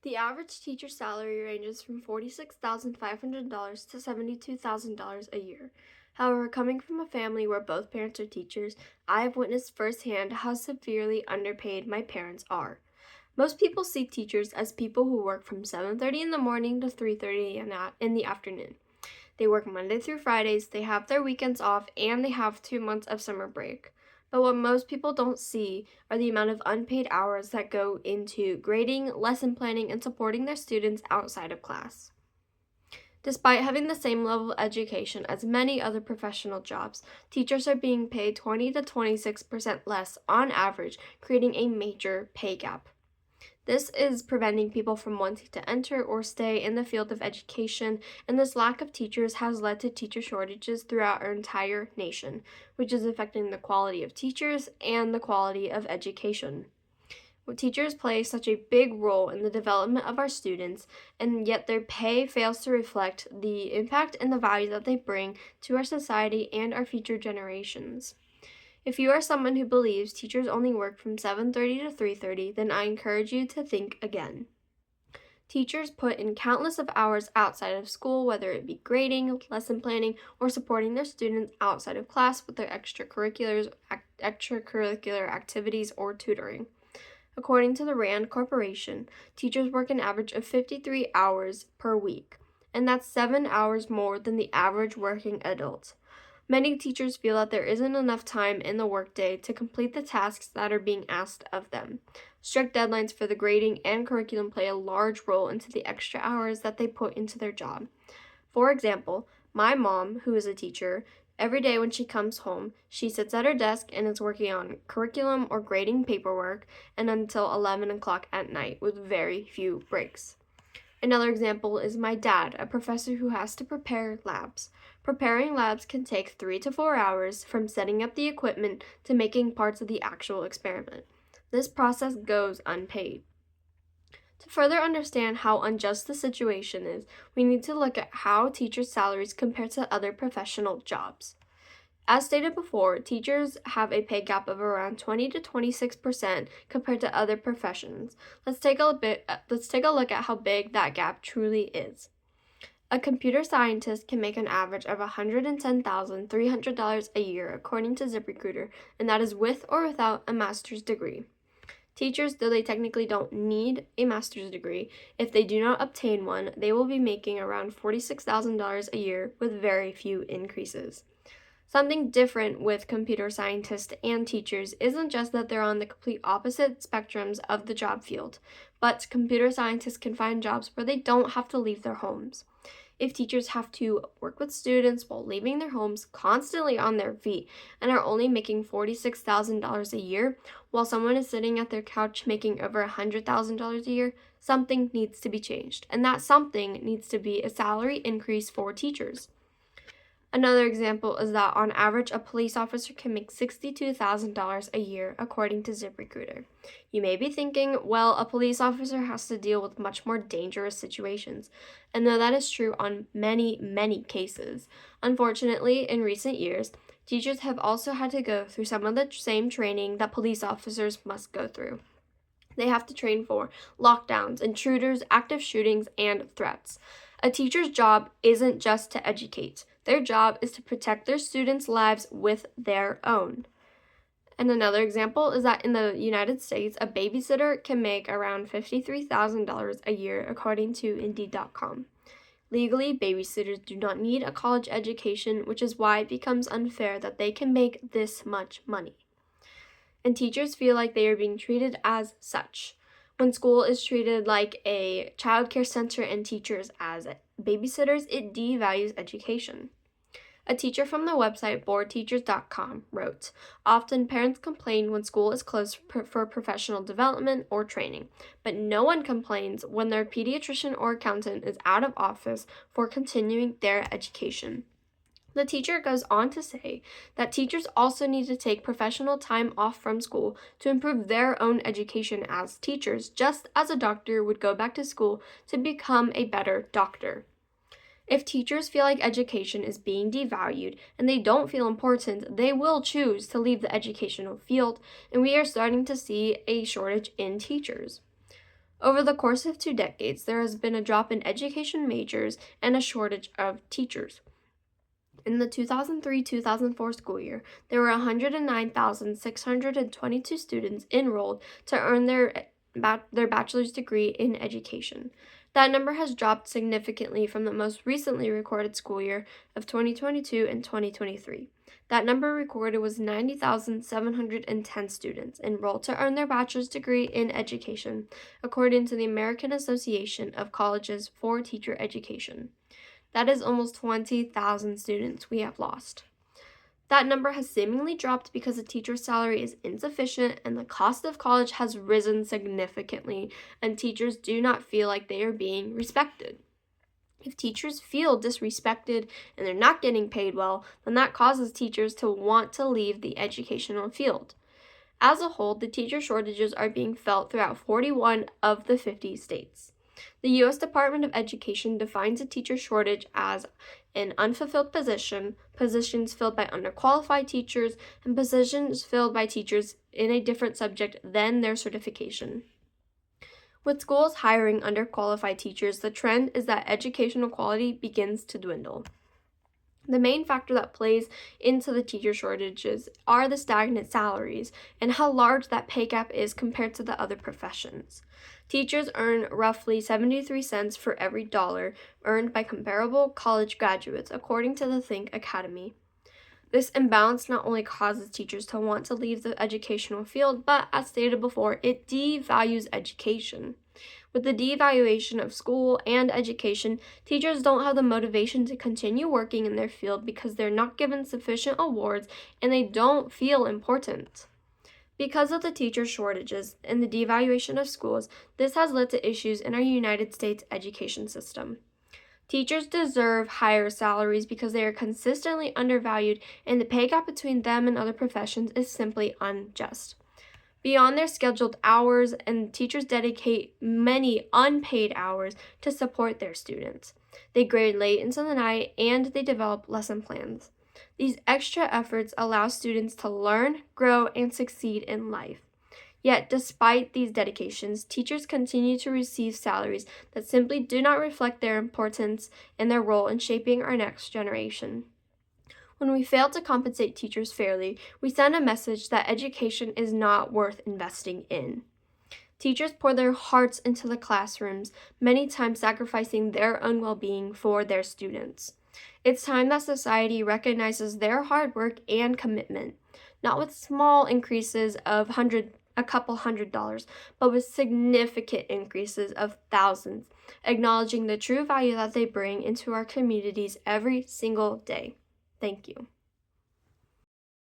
The average teacher salary ranges from $46,500 to $72,000 a year. However, coming from a family where both parents are teachers, I have witnessed firsthand how severely underpaid my parents are. Most people see teachers as people who work from 7:30 in the morning to 3:30 in the afternoon. They work Monday through Fridays, they have their weekends off, and they have 2 months of summer break. But what most people don't see are the amount of unpaid hours that go into grading, lesson planning, and supporting their students outside of class. Despite having the same level of education as many other professional jobs, teachers are being paid 20 to 26% less on average, creating a major pay gap. This is preventing people from wanting to enter or stay in the field of education, and this lack of teachers has led to teacher shortages throughout our entire nation, which is affecting the quality of teachers and the quality of education. Teachers play such a big role in the development of our students, and yet their pay fails to reflect the impact and the value that they bring to our society and our future generations. If you are someone who believes teachers only work from 7:30 to 3:30, then I encourage you to think again. Teachers put in countless of hours outside of school, whether it be grading, lesson planning, or supporting their students outside of class with their extracurricular activities or tutoring. According to the RAND Corporation, teachers work an average of 53 hours per week, and that's 7 hours more than the average working adult. Many teachers feel that there isn't enough time in the workday to complete the tasks that are being asked of them. Strict deadlines for the grading and curriculum play a large role into the extra hours that they put into their job. For example, my mom, who is a teacher, every day when she comes home, she sits at her desk and is working on curriculum or grading paperwork and until 11 o'clock at night with very few breaks. Another example is my dad, a professor who has to prepare labs. Preparing labs can take 3 to 4 hours from setting up the equipment to making parts of the actual experiment. This process goes unpaid. To further understand how unjust the situation is, we need to look at how teachers' salaries compare to other professional jobs. As stated before, teachers have a pay gap of around 20 to 26% compared to other professions. Let's take a look at how big that gap truly is. A computer scientist can make an average of $110,300 a year according to ZipRecruiter, and that is with or without a master's degree. Teachers, though they technically don't need a master's degree, if they do not obtain one, they will be making around $46,000 a year with very few increases. Something different with computer scientists and teachers isn't just that they're on the complete opposite spectrums of the job field, but computer scientists can find jobs where they don't have to leave their homes. If teachers have to work with students while leaving their homes constantly on their feet and are only making $46,000 a year, while someone is sitting at their couch making over $100,000 a year, something needs to be changed, and that something needs to be a salary increase for teachers. Another example is that on average, a police officer can make $62,000 a year, according to ZipRecruiter. You may be thinking, well, a police officer has to deal with much more dangerous situations. And though that is true on many, many cases, unfortunately, in recent years, teachers have also had to go through some of the same training that police officers must go through. They have to train for lockdowns, intruders, active shootings, and threats. A teacher's job isn't just to educate. Their job is to protect their students' lives with their own. And another example is that in the United States, a babysitter can make around $53,000 a year, according to Indeed.com. Legally, babysitters do not need a college education, which is why it becomes unfair that they can make this much money. And teachers feel like they are being treated as such. When school is treated like a childcare center and teachers as babysitters, it devalues education. A teacher from the website boardteachers.com wrote, "Often parents complain when school is closed for professional development or training, but no one complains when their pediatrician or accountant is out of office for continuing their education." The teacher goes on to say that teachers also need to take professional time off from school to improve their own education as teachers, just as a doctor would go back to school to become a better doctor. If teachers feel like education is being devalued and they don't feel important, they will choose to leave the educational field, and we are starting to see a shortage in teachers. Over the course of 2 decades, there has been a drop in education majors and a shortage of teachers. In the 2003-2004 school year, there were 109,622 students enrolled to earn their bachelor's degree in education. That number has dropped significantly from the most recently recorded school year of 2022 and 2023. That number recorded was 90,710 students enrolled to earn their bachelor's degree in education, according to the American Association of Colleges for Teacher Education. That is almost 20,000 students we have lost. That number has seemingly dropped because a teacher's salary is insufficient and the cost of college has risen significantly, and teachers do not feel like they are being respected. If teachers feel disrespected and they're not getting paid well, then that causes teachers to want to leave the educational field. As a whole, the teacher shortages are being felt throughout 41 of the 50 states. The U.S. Department of Education defines a teacher shortage as an unfulfilled position, positions filled by underqualified teachers, and positions filled by teachers in a different subject than their certification. With schools hiring underqualified teachers, the trend is that educational quality begins to dwindle. The main factor that plays into the teacher shortages are the stagnant salaries and how large that pay gap is compared to the other professions. Teachers earn roughly 73 cents for every dollar earned by comparable college graduates, according to the Think Academy. This imbalance not only causes teachers to want to leave the educational field, but as stated before, it devalues education. With the devaluation of school and education, teachers don't have the motivation to continue working in their field because they're not given sufficient awards and they don't feel important. Because of the teacher shortages and the devaluation of schools, this has led to issues in our United States education system. Teachers deserve higher salaries because they are consistently undervalued, and the pay gap between them and other professions is simply unjust. Beyond their scheduled hours, and teachers dedicate many unpaid hours to support their students. They grade late into the night and they develop lesson plans. These extra efforts allow students to learn, grow, and succeed in life. Yet, despite these dedications, teachers continue to receive salaries that simply do not reflect their importance and their role in shaping our next generation. When we fail to compensate teachers fairly, we send a message that education is not worth investing in. Teachers pour their hearts into the classrooms, many times sacrificing their own well-being for their students. It's time that society recognizes their hard work and commitment, not with small increases of a couple $100s, but with significant increases of thousands, acknowledging the true value that they bring into our communities every single day. Thank you.